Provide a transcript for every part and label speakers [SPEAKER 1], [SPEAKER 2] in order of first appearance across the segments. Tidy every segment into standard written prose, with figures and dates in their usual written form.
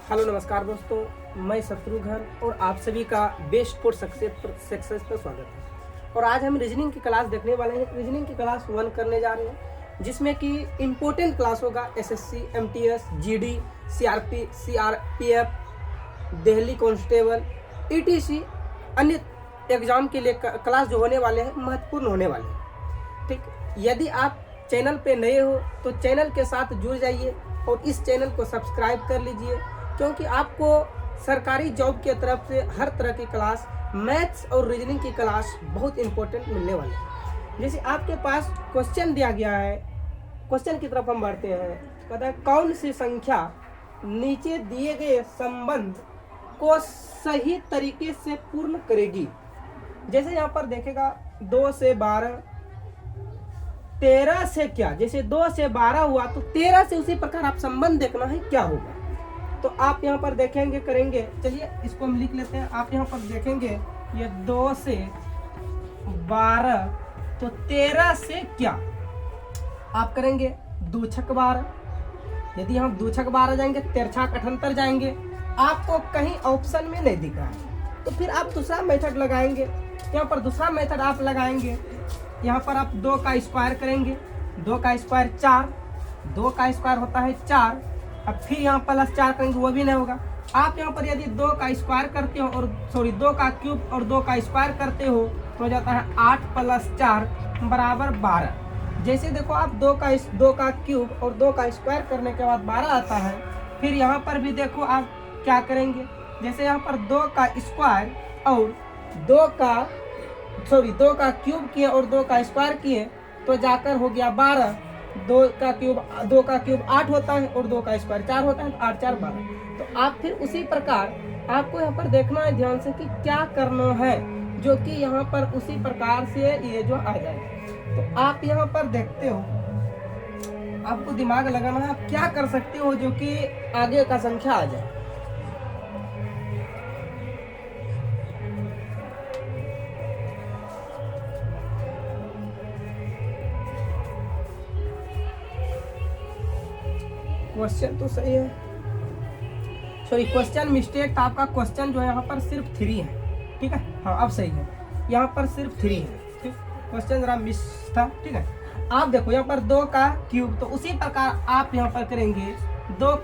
[SPEAKER 1] Hello नमस्कार दोस्तों, मैं शत्रुघ्न और आप सभी का बेस्ट फॉर सक्सेस पर स्वागत है। और आज हम रीजनिंग की क्लास देखने वाले हैं। रीजनिंग की क्लास 1 करने जा रहे हैं, जिसमें कि इम्पोर्टेंट क्लास होगा SSC, MTS, GD, CRPF, Delhi constable, etc अन्य एग्जाम के लिए क्लास जो होने वाले हैं महत्वपूर्ण होने वाले हैं। ठीक, यदि आप चैनल पे नए हो तो चैनल के साथ जुड़ जाइए और इस चैनल को सब्सक्राइब कर लीजिए, क्योंकि आपको सरकारी जॉब की तरफ से हर तरह की क्लास, मैथ्स और रीजनिंग की क्लास बहुत इंपॉर्टेंट मिलने वाली है। जैसे आपके पास क्वेश्चन दिया गया है, क्वेश्चन की तरफ हम बढ़ते हैं। कहता है कौन सी संख्या नीचे दिए गए संबंध को सही तरीके से पूर्ण करेगी। जैसे यहाँ पर देखेगा 2 से 12, 13 से क्या, जैसे 2 से 12 हुआ तो 13 से उसी प्रकार आप संबंध देखना है क्या होगा। तो आप यहाँ पर देखेंगे, करेंगे, चलिए इसको हम लिख लेते हैं। आप यहाँ पर देखेंगे ये 2 से 12 तो 13 से क्या आप करेंगे 2 छक 12। यदि हम 2 छक 12 जाएंगे, 13 छक 78 जाएंगे, आपको कहीं ऑप्शन में नहीं दिख रहा है तो फिर आप दूसरा मेथड लगाएंगे। यहाँ पर दूसरा मेथड आप लगाएंगे, यहाँ पर आप 2 का स्क्वायर करेंगे, 2 का स्क्वायर 4, 2 का स्क्वायर होता है 4। अब फिर यहाँ प्लस 4 करेंगे, वो भी नहीं होगा। आप यहाँ पर यदि 2 का स्क्वायर करते हो और 2 का क्यूब और 2 का स्क्वायर करते हो तो हो जाता है 8 + 4 = 12। जैसे देखो आप 2 का क्यूब और 2 का स्क्वायर करने के बाद 12 आता है। फिर यहाँ पर भी देखो आप क्या करेंगे, जैसे यहाँ पर 2 का स्क्वायर और 2 का क्यूब किए और 2 का स्क्वायर किए तो जाकर हो गया 12। 2 का क्यूब 8 होता है और 2 का स्क्वायर 4 होता है, तो 8 × 4 = 12। तो आप फिर उसी प्रकार आपको यहाँ पर देखना है ध्यान से कि क्या करना है, जो कि यहाँ पर उसी प्रकार से ये जो आ जाए। तो आप यहाँ पर देखते हो, आपको दिमाग लगाना है, आप क्या कर सकते हो जो कि आगे का संख्या आ जाए। क्वेश्चन तो सही है, सॉरी क्वेश्चन मिस्टेक था आपका। क्वेश्चन जो है यहाँ पर सिर्फ 3 है, ठीक है। हाँ अब सही है, यहाँ पर सिर्फ 3 है, ठीक। क्वेश्चन जरा मिस था, ठीक है। आप देखो यहाँ पर 2 का क्यूब, तो उसी प्रकार आप यहाँ पर करेंगे 3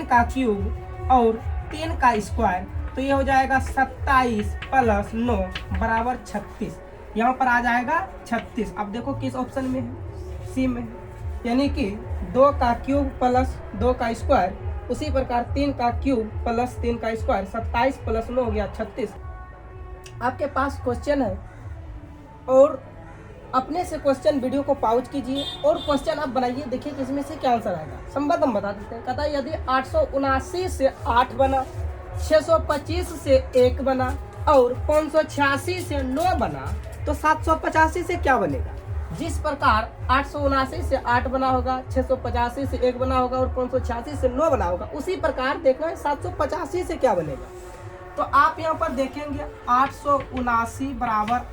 [SPEAKER 1] का क्यूब और 3 का स्क्वायर, तो ये हो जाएगा 27 + 9 = 36। यहाँ पर आ जाएगा 36। अब देखो किस ऑप्शन में है, सी में, यानी कि 2 का क्यूब प्लस 2 का स्क्वायर, उसी प्रकार 3 का क्यूब प्लस 3 का स्क्वायर, 27 + 9 हो गया 36। आपके पास क्वेश्चन है और अपने से क्वेश्चन वीडियो को पॉज कीजिए और क्वेश्चन आप बनाइए, देखिए किसमें से क्या आंसर आएगा। संबंध हम बता देते हैं। कहता है यदि 879 से 8 बना, 625 से 1 बना और 586 से 9 बना तो 785 से क्या बनेगा। जिस प्रकार 879 से 8 बना होगा, 685 से 1 बना होगा और 586 से 9 बना होगा, उसी प्रकार देखना है 785 से क्या बनेगा। तो आप यहाँ पर देखेंगे 879 =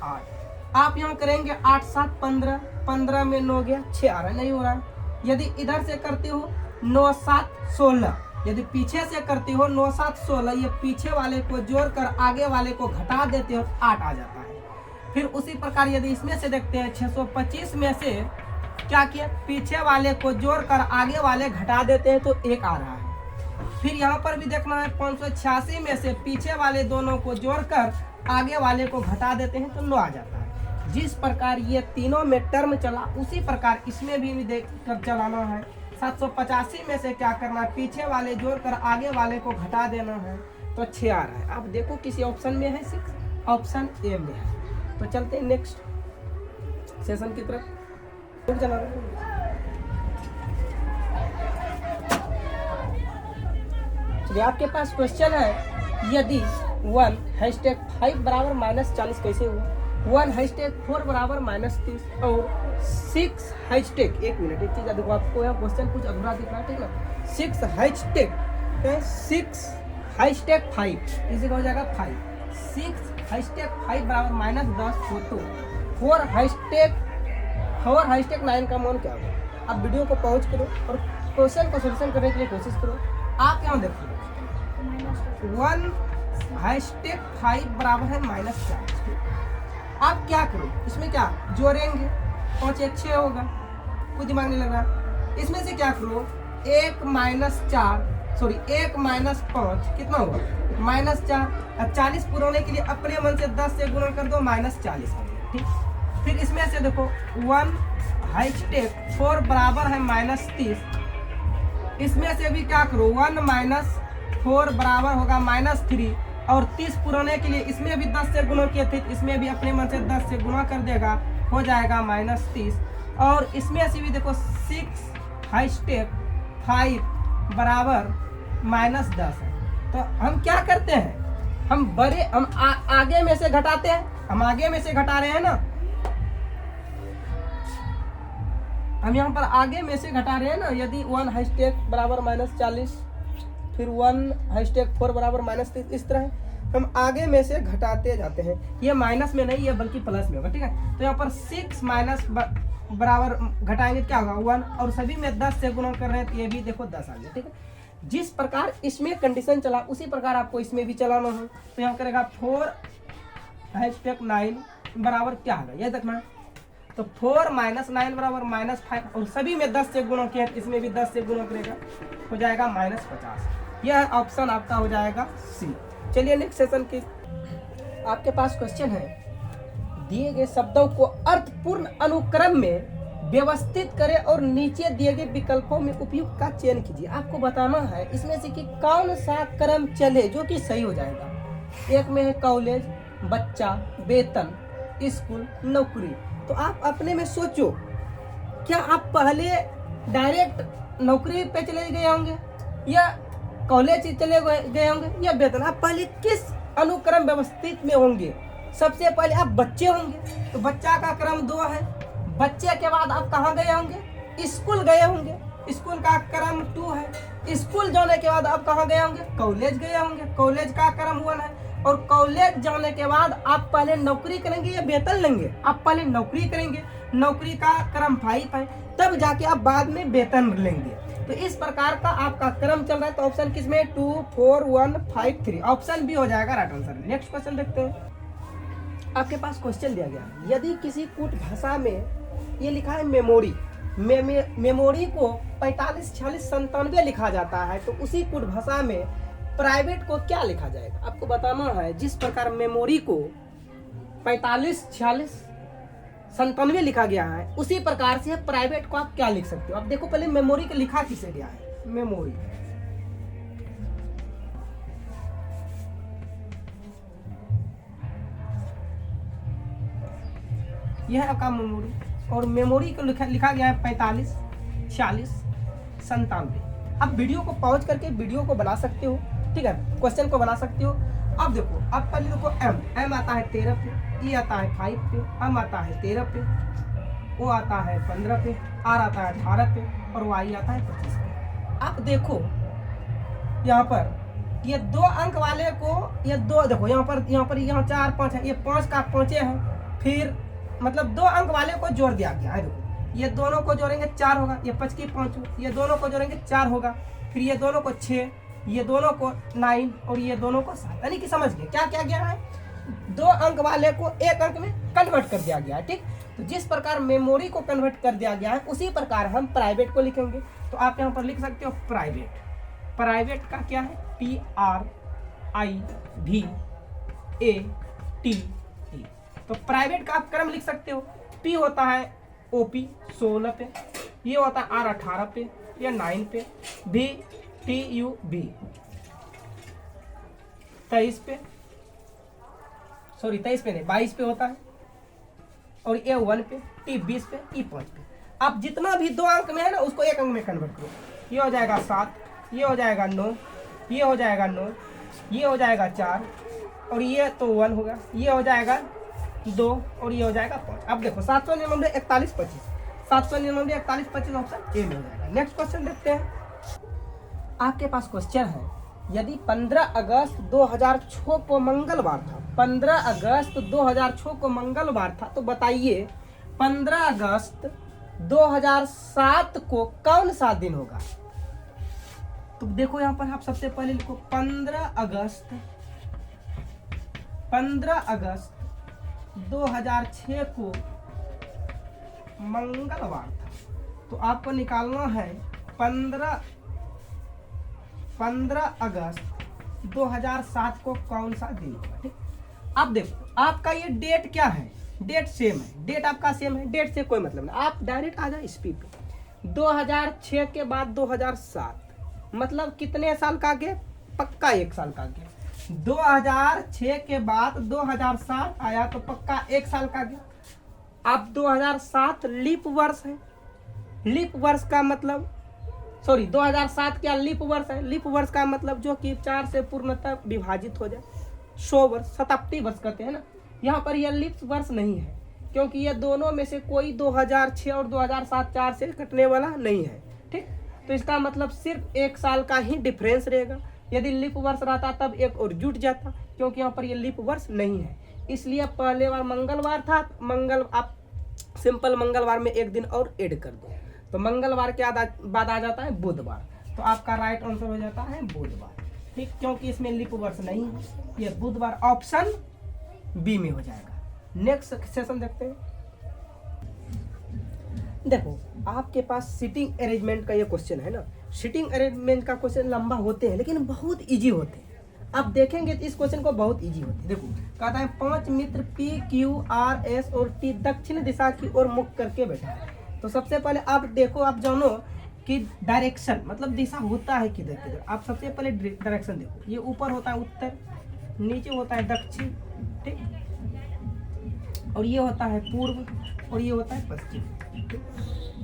[SPEAKER 1] 8। आप यहाँ करेंगे 8 × 7 = 15, 15 में 9 गया, 6 आ रहा, नहीं हो रहा। यदि इधर से करते हो 9 × 7 = 16, यदि पीछे से करते हो 9 × 7 = 16, ये पीछे वाले को जोड़कर आगे वाले को घटा देते हो 8 आ जाता है। फिर उसी प्रकार यदि इसमें से देखते हैं 625 में से क्या किया, पीछे वाले को जोड़कर आगे वाले घटा देते हैं तो 1 आ रहा है। फिर यहाँ पर भी देखना है 586 में से पीछे वाले दोनों को जोड़कर आगे वाले को घटा देते हैं तो 9 आ जाता है। जिस प्रकार ये तीनों में टर्म चला, उसी प्रकार इसमें भी देख कर चलाना है। 785 में से क्या करना है, पीछे वाले जोड़कर आगे वाले को घटा देना है तो 6 आ रहा है। आप देखो किसी ऑप्शन में है 6, ऑप्शन ए में है। तो चलते हैं नेक्स्ट सेशन की तरफ। चलिए आपके पास क्वेश्चन है, यदि 1 #5 = -40 कैसे हुआ, 1 #4 = -30 और 6 #, एक मिनट, एक चीज देखो, आपको यह क्वेश्चन कुछ अधूरा दिख रहा है, ठीक है। 6 #5 इसी का हो जाएगा 5। 6 #5 = -10 हो तो 4 #9 का मान क्या होगा। अब वीडियो को पॉज करो और क्वेश्चन को सोल्यूशन करने के लिए कोशिश करो। आप यहाँ देखिए 1 हैशटैग 5 बराबर है -4। आप क्या करो, इसमें क्या जोड़ेंगे, 5 1 6 होगा, कुछ दिमाग नहीं लग रहा। इसमें से क्या करो 1 -5 कितना होगा -4। अब 40 पूरा होने के लिए अपने मन से 10 से गुणा कर दो, -40 हो गया। ठीक, फिर इसमें से देखो 1 हैशटैग 4 बराबर है -30। इसमें से भी क्या करो 1 - 4 बराबर होगा -3, और 30 पुराने के लिए इसमें भी 10 से गुणा किए थे, इसमें भी अपने मन से 10 से गुणा कर देगा, हो जाएगा -30। और इसमें से भी देखो 6 हैशटैग 5 बराबर -10 है। तो हम क्या करते हैं, हम आगे में से घटाते हैं, हम आगे में से घटा रहे हैं ना, हम यहाँ पर आगे में से घटा रहे हैं ना। यदि 1 हैशटैग बराबर -40, फिर 1 हैशटैग 4 बराबर -30, इस तरह हम आगे में से घटाते जाते हैं। ये माइनस में नहीं, ये बल्कि प्लस में होगा। ठीक है, तो यहाँ पर 6 माइनस बराबर घटाएंगे क्या होगा 1, और सभी में 10 से गुणा कर रहे हैं, तो ये भी देखो 10 आ गया। ठीक है, जिस प्रकार इसमें कंडीशन चला उसी प्रकार आपको इसमें भी चलाना है। तो यहाँ करेगा 4 हैशटैग 9 बराबर क्या होगा, यह देखना है। तो 4 - 9 बराबर -5, और सभी में 10 से गुणा किया, इसमें भी 10 से गुणा करेगा, हो जाएगा -50। यह ऑप्शन आपका हो जाएगा सी। चलिए नेक्स्ट सेशन की आपके पास क्वेश्चन है, दिए गए शब्दों को अर्थपूर्ण अनुक्रम में व्यवस्थित करें और नीचे दिए गए विकल्पों में उपयुक्त का चयन कीजिए। आपको बताना है इसमें से कि कौन सा क्रम चले जो कि सही हो जाएगा। एक में है कॉलेज, बच्चा, वेतन, स्कूल, नौकरी। तो आप अपने में सोचो, क्या आप पहले डायरेक्ट नौकरी पे चले गए होंगे, या कॉलेज चले गए होंगे, या वेतन? आप पहले किस अनुक्रम व्यवस्थित में होंगे? सबसे पहले आप बच्चे होंगे, तो बच्चा का क्रम 2 है। बच्चे के बाद आप कहाँ गए होंगे, स्कूल गए होंगे, स्कूल का क्रम 2 है। स्कूल जाने के बाद आप कहाँ गए होंगे, कॉलेज गए होंगे, कॉलेज का क्रम 1 है। और कॉलेज जाने के बाद आप पहले नौकरी करेंगे या वेतन लेंगे? आप पहले नौकरी करेंगे, नौकरी का क्रम 5 है, तब जाके आप बाद में वेतन लेंगे। तो इस प्रकार का आपका क्रम चल रहा है। तो ऑप्शन किसमें 2 4 1 5 3 ऑप्शन भी हो जाएगा राइट आंसर। नेक्स्ट क्वेश्चन देखते हैं। आपके पास क्वेश्चन दिया गया, यदि किसी कूट भाषा में ये लिखा है मेमोरी, मेमोरी को 45 46 97 लिखा जाता है, तो उसी कूट भाषा में प्राइवेट को क्या लिखा जाएगा? आपको बताना है। जिस प्रकार मेमोरी को 45 46 97 लिखा गया है, उसी प्रकार से प्राइवेट को आप क्या लिख सकते हो? आप देखो पहले मेमोरी का लिखा किसे गया है, मेमोरी। यह है आपका मेमोरी, और मेमोरी को लिखा गया है 45 46 97। आप वीडियो को पॉज करके वीडियो को बना सकते हो, ठीक है, क्वेश्चन को बना सकते हो। अब देखो, अब पहले देखो एम आता है 13 पे, ई आता है 5 पे, एम आता है 13 पे, ओ आता है 15 पे, आर आता है 18 पे, और वाई आता है 25 पे। आप देखो यहाँ पर ये 2 अंक वाले को, ये 2 देखो यहाँ पर यहाँ 4 5 है, ये 5 का 5 है, फिर मतलब 2 अंक वाले को जोड़ दिया गया है। देखो ये दोनों को जोड़ेंगे 4 होगा, ये 5 की 5, ये दोनों को जोड़ेंगे 4 होगा, फिर ये दोनों को 6, ये दोनों को 9, और ये दोनों को 7। यानी कि समझ गए क्या क्या गया है, 2 अंक वाले को 1 अंक में कन्वर्ट कर दिया गया है। ठीक, तो जिस प्रकार मेमोरी को कन्वर्ट कर दिया गया है, उसी प्रकार हम प्राइवेट को लिखेंगे। तो आप यहाँ पर लिख सकते हो प्राइवेट। प्राइवेट का क्या है, PRIVATE। तो प्राइवेट का आप क्रम लिख सकते हो। P होता है OP 16 पे, ये होता है R 18 पे या 9 पे, B TUB 23 पे, सॉरी 23 पे नहीं 22 पे होता है, और A 1 पे, T 20 पे, E 5 पे। आप जितना भी 2 अंक में है ना, उसको 1 अंक में कन्वर्ट करो। ये हो जाएगा 7, ये हो जाएगा 9, ये हो जाएगा 9, ये हो जाएगा 4, और ये तो 1 होगा, ये हो जाएगा 2, और ये हो जाएगा 5। अब देखो 799 41 25, 799 41 25 ऑप्शन ए में हो जाएगा। नेक्स्ट क्वेश्चन देखते हैं। आपके पास क्वेश्चन है, यदि 15 अगस्त 2006 को मंगलवार था, 15 अगस्त 2006 को मंगलवार था, तो बताइए 15 अगस्त 2007 को कौन सा दिन होगा? तो देखो यहाँ पर आप सबसे पहले लिखो 15 अगस्त 2006 को मंगलवार था। तो आपको निकालना है 15 अगस्त 2007 को कौन सा दिन हुआ। ठीक, अब देखो आपका ये डेट क्या है, डेट सेम है, डेट आपका सेम है, डेट से कोई मतलब नहीं। आप डायरेक्ट आ जाओ इस पे 2006 के बाद 2007 मतलब कितने साल का गैप, पक्का 1 साल का गैप। 2006 के बाद 2007 आया तो पक्का 1 साल का गैप। अब 2007 लीप वर्ष है, लीप वर्ष का मतलब 2007 क्या लीप वर्ष है। लीप वर्ष का मतलब जो कि 4 से पूर्णतः विभाजित हो जाए, 100 वर्ष, शताब्दी वर्ष कहते हैं ना। यहाँ पर यह लीप वर्ष नहीं है क्योंकि ये दोनों में से कोई 2006 और 2007 4 से कटने वाला नहीं है। ठीक, तो इसका मतलब सिर्फ 1 साल का ही डिफरेंस रहेगा। यदि लीप वर्ष रहता तब एक और जुट जाता, क्योंकि यहाँ पर ये लीप वर्ष नहीं है। इसलिए पहले बार मंगलवार था, आप सिंपल मंगलवार में 1 दिन और ऐड कर दो तो मंगलवार के बाद आ जाता है बुधवार। तो आपका राइट आंसर हो जाता है बुधवार। ठीक, क्योंकि इसमें लीप वर्ष नहीं है, ये बुधवार ऑप्शन बी में हो जाएगा। नेक्स्ट सेशन देखते हैं। देखो आपके पास सीटिंग अरेंजमेंट का ये क्वेश्चन है ना। सीटिंग अरेंजमेंट का क्वेश्चन लंबा होते हैं लेकिन बहुत इजी होते हैं। आप देखेंगे तो इस क्वेश्चन को बहुत इजी होती है। देखो कहता है 5 मित्र P, Q, R, S और T दक्षिण दिशा की ओर मुख करके बैठा है। तो सबसे पहले आप देखो, आप जानो कि डायरेक्शन मतलब दिशा होता है किधर किधर। आप सबसे पहले डायरेक्शन देखो, ये ऊपर होता है उत्तर, नीचे होता है दक्षिण, ठीक, और ये होता है पूर्व और ये होता है पश्चिम।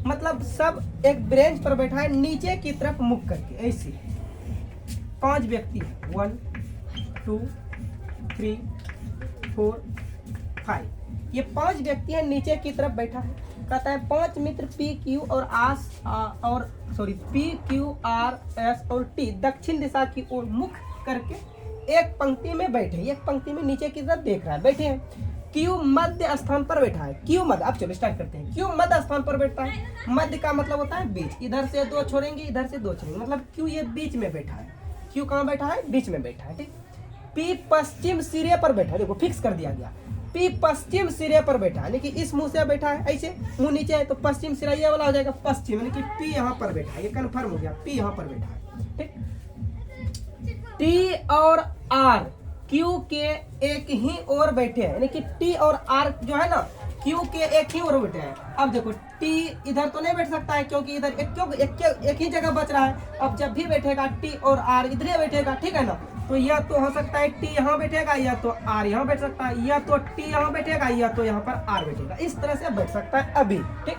[SPEAKER 1] मतलब सब एक ब्रेंच पर बैठा है नीचे की तरफ मुख करके। ऐसे 5 व्यक्ति है, 1 2 3 4 5, ये 5 व्यक्ति है नीचे की तरफ बैठा है। कहता है 5 मित्र P, Q R, S और T दक्षिण दिशा की ओर मुख करके एक पंक्ति में बैठे, एक पंक्ति में नीचे की तरफ देख रहा है, बैठे हैं। Q मध्य स्थान पर बैठा है। Q मध्य, अब चलो स्टार्ट करते हैं। Q मध्य स्थान पर बैठा है। मध्य का मतलब होता है बीच, इधर से 2 छोड़ेंगे, इधर से 2 छोड़ेंगे, मतलब Q ये बीच में बैठा है। Q कहाँ बैठा है, बीच में बैठा है। ठीक, P पश्चिम सिरे पर बैठा है। देखो फिक्स कर दिया गया, P पश्चिम सिरे पर बैठा है, यानी कि इस मुंह से बैठा है, ऐसे मुंह नीचे है तो पश्चिम सिरा ये वाला हो जाएगा पश्चिम, यानी कि P यहाँ पर बैठा है। ये कंफर्म हो गया, P यहाँ पर बैठा है। ठीक, T और R Q के एक ही ओर बैठे हैं, यानी कि T और R जो है ना Q के एक ही ओर बैठे हैं। अब देखो T इधर तो नहीं बैठ सकता है क्योंकि इधर एक ही जगह बच रहा है। अब जब भी बैठेगा T और R इधर ही बैठेगा, ठीक है ना। तो या तो हो सकता है T यहाँ बैठेगा या तो R यहाँ बैठ सकता है, या तो T यहाँ बैठेगा या तो यहाँ पर R बैठेगा, इस तरह से बैठ सकता है अभी। ठीक,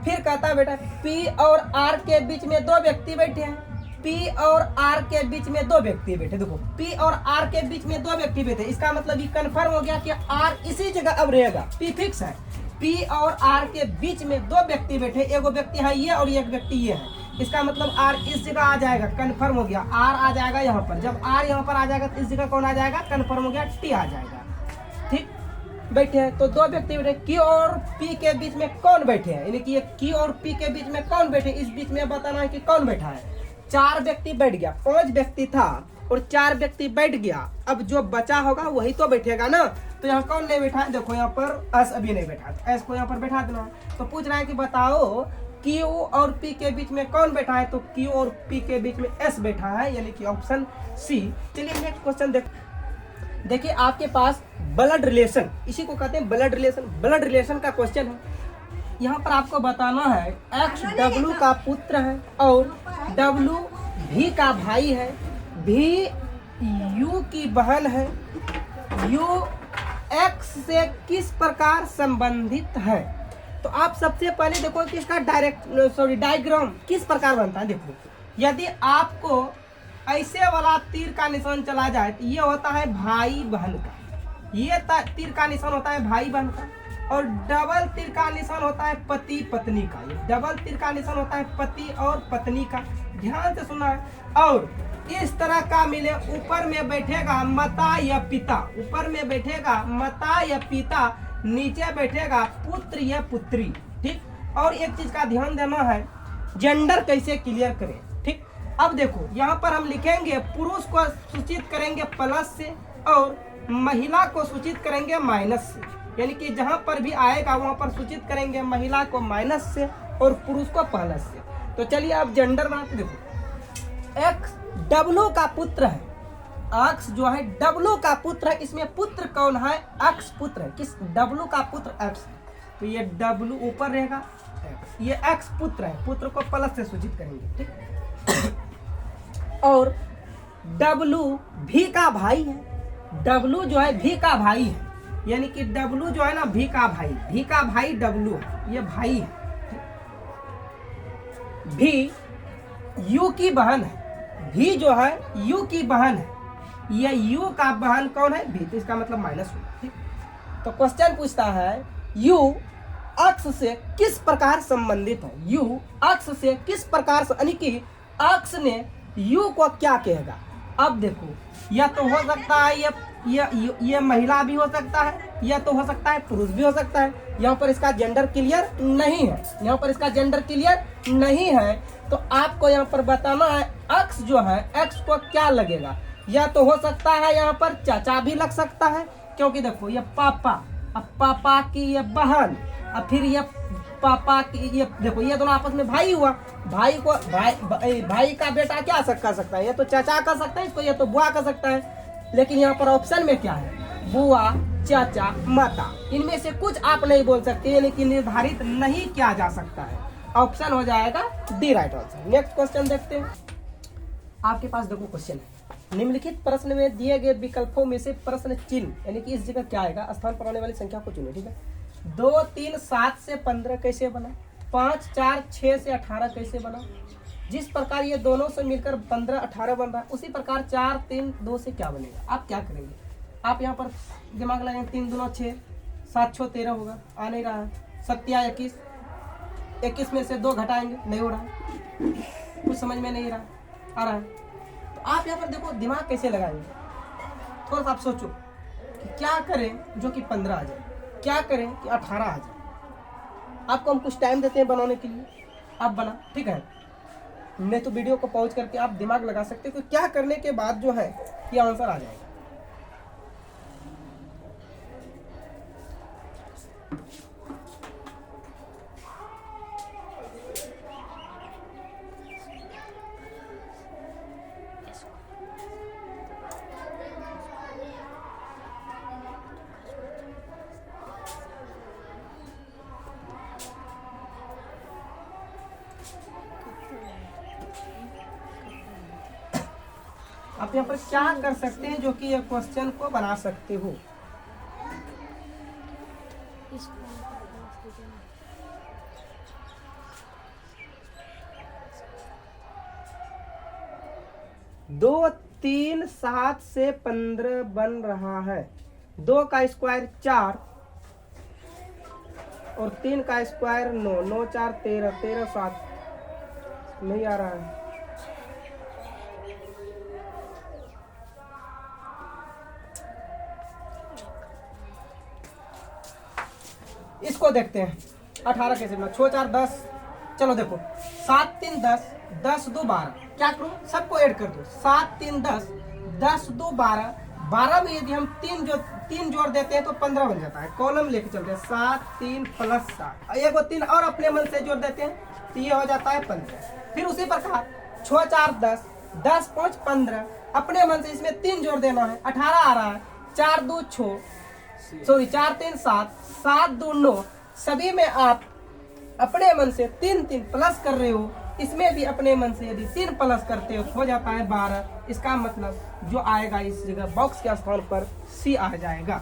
[SPEAKER 1] फिर कहता है बेटा P और R के बीच में 2 व्यक्ति बैठे हैं। P और R के बीच में 2 व्यक्ति बैठे। देखो P और R के बीच में 2 व्यक्ति बैठे, इसका मतलब ये कंफर्म हो गया कि R इसी जगह अब रहेगा, P फिक्स है। P और R के बीच में 2 व्यक्ति बैठे, एक व्यक्ति है ये और एक व्यक्ति ये है, इसका मतलब R इस जगह आ जाएगा, कंफर्म हो गया। R आ जाएगा यहाँ पर, जब R यहाँ पर आ जाएगा तो इस जगह कौन आ जाएगा, कंफर्म हो गया, T आ जाएगा। ठीक, बैठे हैं तो 2 व्यक्ति बैठे। Q और P के बीच में कौन बैठे हैं, यानी कि ये Q और P के बीच में कौन बैठे, इस बीच में बताना है कि कौन बैठा है। 4 व्यक्ति बैठ गया, 5 व्यक्ति था और 4 व्यक्ति बैठ गया। अब जो बचा होगा वही तो बैठेगा ना। तो यहाँ कौन नहीं बैठा है, देखो यहाँ पर S अभी नहीं बैठा, S को यहाँ पर बैठा देना। तो पूछ रहा है कि बताओ Q और P के बीच में कौन बैठा है, तो Q और P के बीच में S बैठा है, यानी कि ऑप्शन सी। चलिए नेक्स्ट क्वेश्चन देखिए आपके पास ब्लड रिलेशन, इसी को कहते हैं ब्लड रिलेशन। ब्लड रिलेशन का क्वेश्चन है। यहाँ पर आपको बताना है X W का पुत्र है और W V का भाई है, V U की बहन है, U X से किस प्रकार संबंधित है। तो आप सबसे पहले देखो कि इसका डायग्राम किस प्रकार बनता है। देखो यदि आपको ऐसे वाला तीर का निशान चला जाए तो ये होता है भाई बहन का, ये तीर का निशान होता है भाई बहन का, और डबल तीर का निशान होता है पति पत्नी का। ये डबल तीर का निशान होता है पति और पत्नी का, ध्यान से सुना है। और इस तरह का मिले, ऊपर में बैठेगा माता या पिता, ऊपर में बैठेगा माता या पिता, नीचे बैठेगा पुत्र या पुत्री। ठीक, और एक चीज का ध्यान देना है, जेंडर कैसे क्लियर करें। ठीक, अब देखो यहाँ पर हम लिखेंगे पुरुष को सूचित करेंगे प्लस से और महिला को सूचित करेंगे माइनस से, यानी कि जहां पर भी आएगा वहां पर सूचित करेंगे महिला को माइनस से और पुरुष को प्लस से। तो चलिए अब जेंडर बनाते। देखो एक्स डब्लू का पुत्र है, एक्स जो है डब्लू का पुत्र है, इसमें पुत्र कौन है? एक्स पुत्र है। किस? डब्लू का पुत्र एक्स है, तो ये डब्लू ऊपर रहेगा, ये एक्स पुत्र है, पुत्र को प्लस से सूचित करेंगे, ठीक। और डब्लू भी का भाई है, डब्लू जो है भी का भाई है, यानी कि डब्लू जो है ना भी का भाई डब्लू है, ये भाई है। भी यू की बहन है, भी जो है यू की बहन है, ये यू का बहन कौन है? भी, तो इसका मतलब माइनस होगा, ठीक। तो क्वेश्चन पूछता है यू अक्ष से किस प्रकार संबंधित है? यू अक्ष से किस प्रकार, यानी कि अक्ष ने यू को क्या कहेगा? अब देखो या तो हो सकता है ये महिला भी हो सकता है, या तो हो सकता है पुरुष भी हो सकता है। यहाँ पर इसका जेंडर क्लियर नहीं है, यहाँ पर इसका जेंडर क्लियर नहीं है, तो आपको यहाँ पर बताना है अक्ष जो है एक्स को क्या लगेगा। या तो हो सकता है यहाँ पर चाचा भी लग सकता है, क्योंकि देखो ये पापा, अब पापा की ये बहन, अब फिर ये पापा की ये, देखो ये दोनों आपस में भाई हुआ, भाई को भाई का बेटा क्या कर सकता है? ये तो चाचा कर सकता है इसको, ये तो बुआ कर सकता है। लेकिन यहाँ पर ऑप्शन में क्या है? बुआ, चाचा, माता, इनमें से कुछ आप नहीं बोल सकते, यानी कि निर्धारित नहीं किया जा सकता है। ऑप्शन हो जाएगा D right answer. Next question देखते हैं। आपके पास देखो क्वेश्चन है, निम्नलिखित प्रश्न में दिए गए विकल्पों में से प्रश्न चिन्ह, यानी कि इस जगह क्या आएगा? स्थान पर आने वाली संख्या को चुने, ठीक है। 2, 3, 7 से 15 कैसे बना? 5, 4, 6 से 18 कैसे बना? जिस प्रकार ये दोनों से मिलकर 15, 18 बन रहा है, उसी प्रकार 4, 3, 2 से क्या बनेगा? आप क्या करेंगे? आप यहाँ पर दिमाग लगाएंगे, 3 दूना 6, 7 6 13 होगा, आ नहीं रहा है। 7 या 21, 21 में से 2 घटाएंगे, नहीं हो रहा है, कुछ समझ में नहीं रहा, आ रहा है। तो आप यहाँ पर देखो दिमाग कैसे लगाएंगे, थोड़ा सा आप सोचो कि क्या करें जो कि 15 आ जाए, क्या करें कि 18 आ जाए। आपको हम कुछ टाइम देते हैं बनाने के लिए, आप बना, ठीक है। नहीं तो वीडियो को पॉज करके आप दिमाग लगा सकते हो कि क्या करने के बाद जो है ये आंसर आ जाएगा। आप यहाँ पर क्या कर सकते हैं जो कि ये क्वेश्चन को बना सकते हो? दो 3 7 से 15 बन रहा है, 2 का स्क्वायर 4 और 3 का स्क्वायर 9, 9 4 13, 13 7 नहीं आ रहा है। इसको देखते हैं 18 कैसे बना? 6 4 10, चलो देखो 7 3 10, 10 2 12, क्या करूं? सबको ऐड कर दो, 7 3 10, 10 2 12, 12 में यदि हम 3 जोड़ देते हैं तो 15 बन जाता है। कॉलम लेके चलते हैं, 7 3 प्लस 7, एक 3 और अपने मन से जोड़ देते हैं तो ये हो जाता है 15। फिर उसी प्रकार 6 4 10, 10 5 15, अपने मन से इसमें 3 जोड़ देना है, 18 आ रहा है। 4 2 6, सॉरी 4 3 7, 7 2 9, सभी में आप अपने मन से 3 3 प्लस कर रहे हो, इसमें भी अपने मन से यदि 3 प्लस करते हो जाता है 12। इसका मतलब जो आएगा इस जगह बॉक्स के स्थान पर सी आ जाएगा।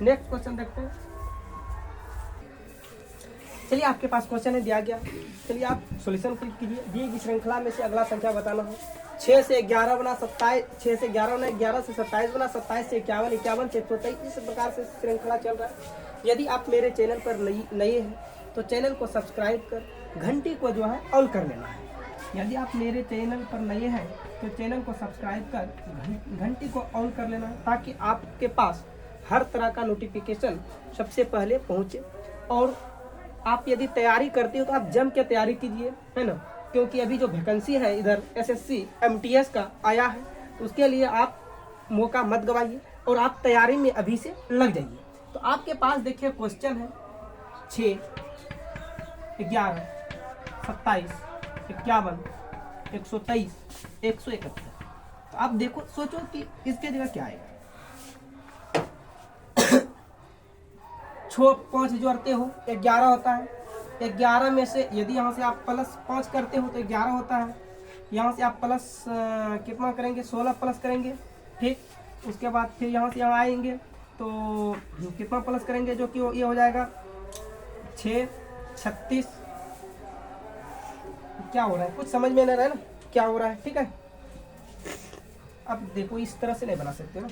[SPEAKER 1] नेक्स्ट क्वेश्चन देखते हैं। चलिए आपके पास क्वेश्चन है दिया गया, चलिए आप सॉल्यूशन क्लिक कीजिए। दी गई श्रृंखला में से अगला संख्या बताना है। 6 से 11 बना 27, 6 से 11 बना 11 से 27 बना 27 से 51, 51 से 123, इस प्रकार से श्रृंखला चल रहा है। यदि आप मेरे चैनल पर नए हैं तो चैनल को सब्सक्राइब कर घंटी को जो है ऑन कर लेना है। यदि आप मेरे चैनल पर नए हैं तो चैनल को सब्सक्राइब कर घंटी को ऑन कर लेना है, ताकि आपके पास हर तरह का नोटिफिकेशन सबसे पहले पहुँचे। और आप यदि तैयारी करते हो तो आप जम के तैयारी कीजिए, है ना। क्योंकि अभी जो वैकेंसी है इधर SSC MTS का आया है, तो उसके लिए आप मौका मत गवाइए और आप तैयारी में अभी से लग जाइए। तो आपके पास देखिए क्वेश्चन है 6, 11, 27, 51, 123, 171। तो आप देखो, सोचो कि इसके जगह क्या आएगा। 5 जोड़ते हो 11 होता है। 11 में से यदि यहाँ से आप +5 करते हो तो 11 होता है। यहाँ से आप प्लस कितना करेंगे, 16 प्लस करेंगे, ठीक। उसके बाद फिर यहाँ से यहाँ आएंगे तो कितना प्लस करेंगे, जो कि ये हो जाएगा 6, 36। क्या हो रहा है, कुछ समझ में नहीं रहा है ना क्या हो रहा है, ठीक है। अब देखो इस तरह से नहीं बना सकते ना।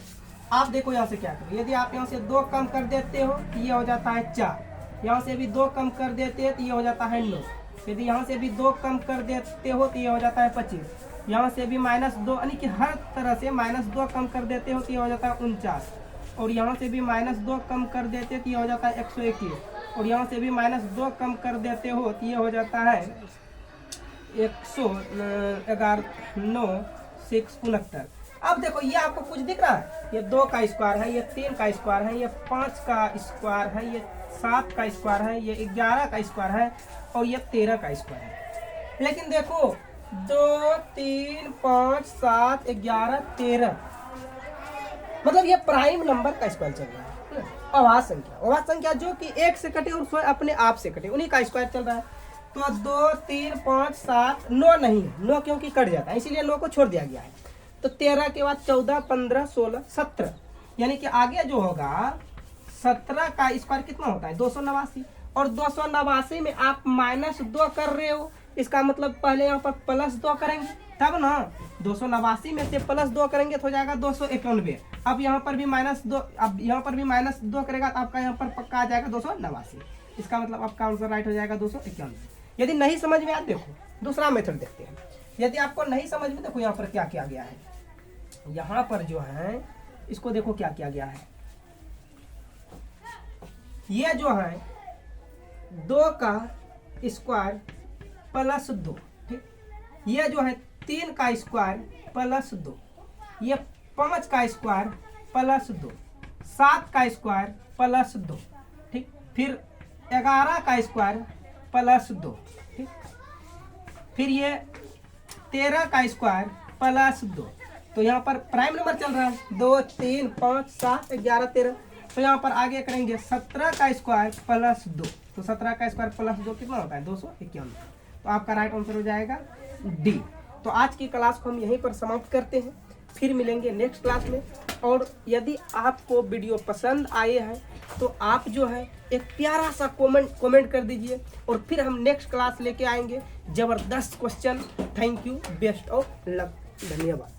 [SPEAKER 1] आप देखो यहाँ से क्या करो, यदि आप यहाँ से 2 कम कर देते हो तो ये हो जाता है 4। यहाँ से भी 2 कम कर देते हैं तो ये हो जाता है 9। यदि यहाँ से भी 2 कम कर देते हो तो ये हो जाता है 25। यहाँ से भी -2, यानी कि हर तरह से -2 कम कर देते हो तो ये हो जाता है 49। और यहाँ से भी -2 कम कर देते तो ये हो जाता है 121। और यहाँ से भी -2 कम कर देते हो तो ये हो जाता है 111, 9, 6, 69। अब देखो ये आपको कुछ दिख रहा है, ये 2 का स्क्वायर है, ये 3 का स्क्वायर है, ये 5 का स्क्वायर है, ये 7 का स्क्वायर है, ये 11 का स्क्वायर है और ये 13 का स्क्वायर है। लेकिन देखो 2, 3, 5, 7, 11, 13, मतलब ये प्राइम नंबर का स्क्वायर चल रहा है। अभाज्य संख्या जो कि 1 से कटे और स्वयं अपने आप से कटे, उन्हीं का स्क्वायर चल रहा है। तो 2, 3, 5, 7, 9 नहीं है, 9 क्योंकि कट जाता है, इसीलिए 9 को छोड़ दिया गया है। तो 13 के बाद 14, 15, 16, 17, यानी कि आगे जो होगा 17 का स्क्वायर कितना होता है, 289। और 289 में आप -2 कर रहे हो, इसका मतलब पहले यहाँ पर +2 करेंगे तब ना। 289 में से +2 करेंगे तो हो जाएगा 291। अब यहाँ पर भी -2, अब यहाँ पर भी -2 करेगा तो आपका यहाँ पर पक्का आ जाएगा 289। इसका मतलब आपका आंसर राइट हो जाएगा 291। यदि नहीं समझ में आए, देखो दूसरा मेथड देखते हैं। यदि आपको नहीं समझ में, देखो यहाँ पर क्या किया गया है। यहाँ पर जो है इसको देखो क्या किया गया है। ये जो है 2 का स्क्वायर +2, ठीक। ये जो है 3 का स्क्वायर +2, ये 5 का स्क्वायर +2, 7 का स्क्वायर +2, ठीक। फिर 11 का स्क्वायर +2, ठीक। फिर ये 13 का स्क्वायर +2। तो यहाँ पर प्राइम नंबर चल रहा है 2, 3, 5, 7, 11, 13। तो यहाँ पर आगे करेंगे 17 का स्क्वायर +2। तो 17 का स्क्वायर +2 कितना होता है, 251। तो आपका राइट आंसर हो जाएगा डी। तो आज की क्लास को हम यहीं पर समाप्त करते हैं, फिर मिलेंगे नेक्स्ट क्लास में। और यदि आपको वीडियो पसंद आए हैं तो आप जो है एक प्यारा सा कमेंट कर दीजिए, और फिर हम नेक्स्ट क्लास लेके आएंगे जबरदस्त question. Thank you, best of luck, धन्यवाद।